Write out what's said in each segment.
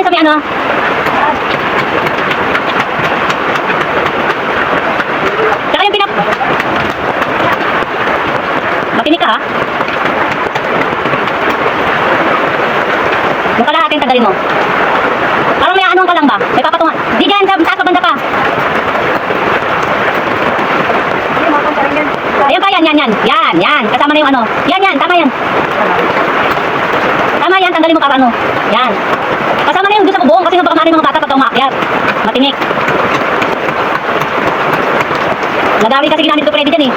sa may ano. Tsaka yung matinik ka ha? Yung kalahating tagalin mo. Parang may anuan ka lang ba? May papatungan. Di dyan, sa taas pa banda pa. Ayan pa, yan. Yan. Kasama na yung ano. Yan. Tama yan. Tama yan, tanggalin mo para ano. Yan. Kasama na yung doon sa bubong kasi baka mga bata pagka umaakyat. Matinik. Nagawi kasi ginamit ko pwede dyan eh.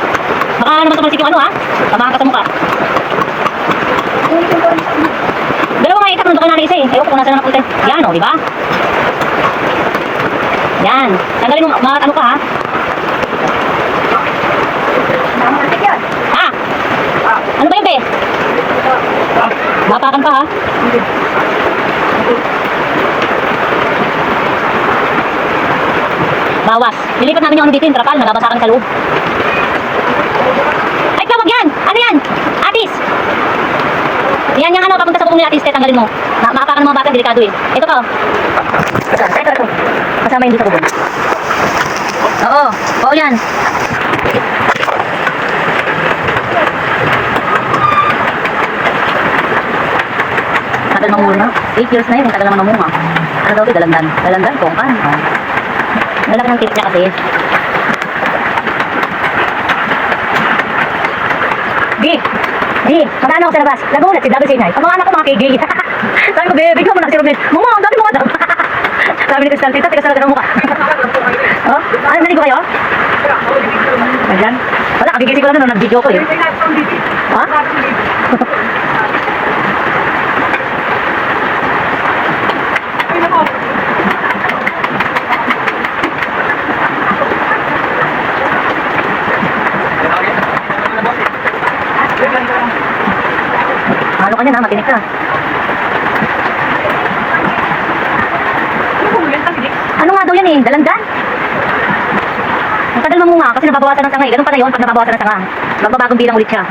Baka naman tumalsik yung ano ha. Tamahan ka sa mukha. Dalawa nga itak nung doon na isa eh. Ayaw ko kung nasa na napunta. Yan o, diba? Yan. Tanggalin mo, ano ka ha. Ha? Ano ba yun be? Mapakan pa ha? Bawas. Nilipat namin yung ano dito yung trapal. Nababasakan sa loob. Ay, tawag yan! Ano yan? Atis! Yan yung ano, papunta sa bubong ni Atis. Tanggalin mo. Maapakan ng mga bata, delikado eh. Ito pa oh. Ito. Kasama yun dito sa bubong. Oo yan. Tagal mamunga. 8 years na yun, tagal naman mamunga. Ano daw ito? Dalandan, kongkan. Lalaki ng tip niya kasi. Di, magkano ako sa labas? Nagulat si Dabi Sinay. Ang mga anak ko mga KJ. Sabi ko, babe, bigyan mo na si Robin. Mama, ang dami mo daw. Sabi ni Crystal, tita, tigas talaga ng mukha. Oh, ano, naligo kayo? Ayan. Wala, kabigising ko lang nung nag-video ko eh. Ha? Ano ka niya na, matinik ka. Ano nga daw yan eh, dalandan. Ang tagal mamunga kasi nababawasan ng sanga eh. Ganun pala yun pag nababawasan ng sanga. Magbabagong bilang ulit siya.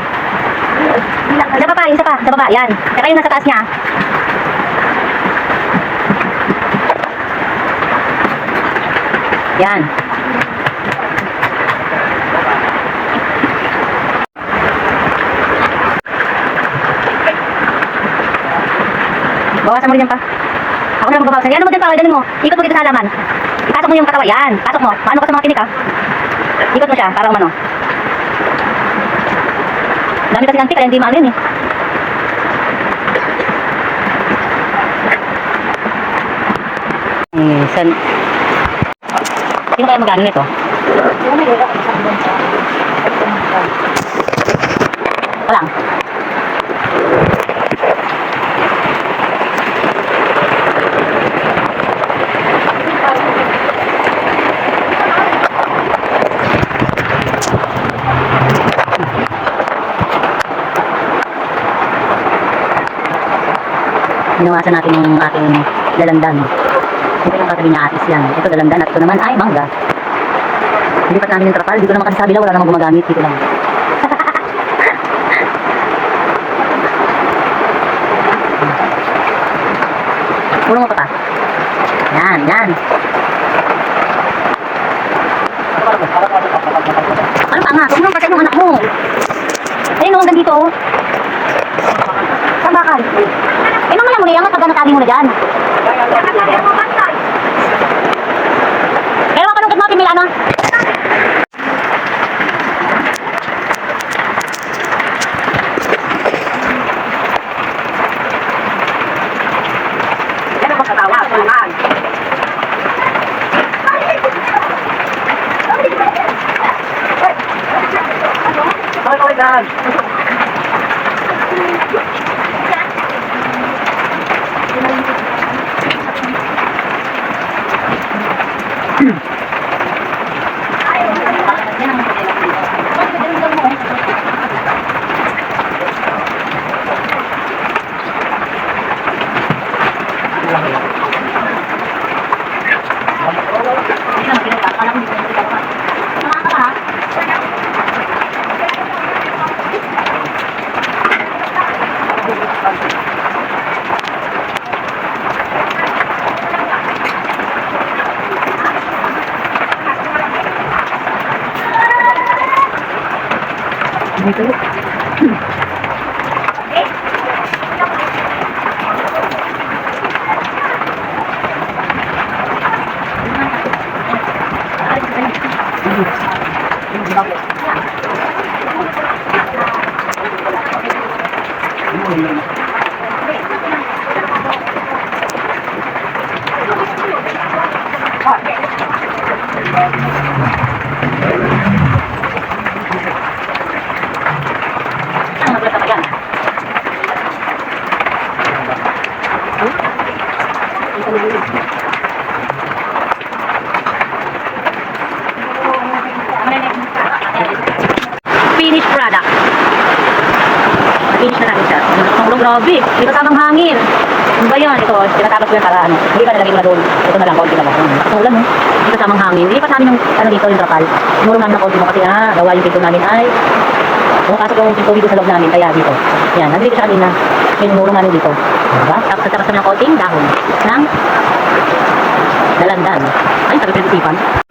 Isa pa, sa baba, yan. Saka yung nasa taas niya. Yan. Bawasan mo rin yan pa. Ako na magbabawasan. Yan mo din pa, dalhin mo. Ikot mo dito sa halaman. Ipasok mo yung katawa. Yan, pasok mo. Paano ka sa mga tinik ha? Ikot mo siya, para umano. Dami kasi ng tik, kaya hindi maano yun eh. Sino kaya mag-ano nito? Walang. Ginawasan natin yung aking dalandan. Ito yung katabi niya Atis yan. Ito dalandan at ito naman ay mangga. Lipat namin yung trapal. Dito naman kasi sa kabila wala namang gumagamit. Dito lang. Puro mo pa pa. Yan. Ano pa nga? Huwag mo kasi yung anak mo. Ayun o, hanggang dito o. Sambakan. Mamaya mo na yan, pagka natali mo na dyan. Pero ako nung kat mga pimila na. Yan ako katawa, ako naman. Sorry, Dan. Dito. Finished product. Finish na natin siya. Ang grabe. May kasamang hangin. Ano ba yan? Ito, tinatapos ko yan para ano. Hindi pa nalagay ko na doon. Ito na lang, konti na lang. Nakasulan mo. May kasamang hangin. Hindi pa sa amin yung ano dito, yung trapal. Muro namin na konti mo kasi gawa yung pinto namin ay pasok yung pinto dito sa loob namin. Kaya dito. Yan, nandito siya kanina. May muro namin dito. Diba? Tapos nagtapas kami ng konting dahon ng dalandan. Ay, sabi pinag-isipan.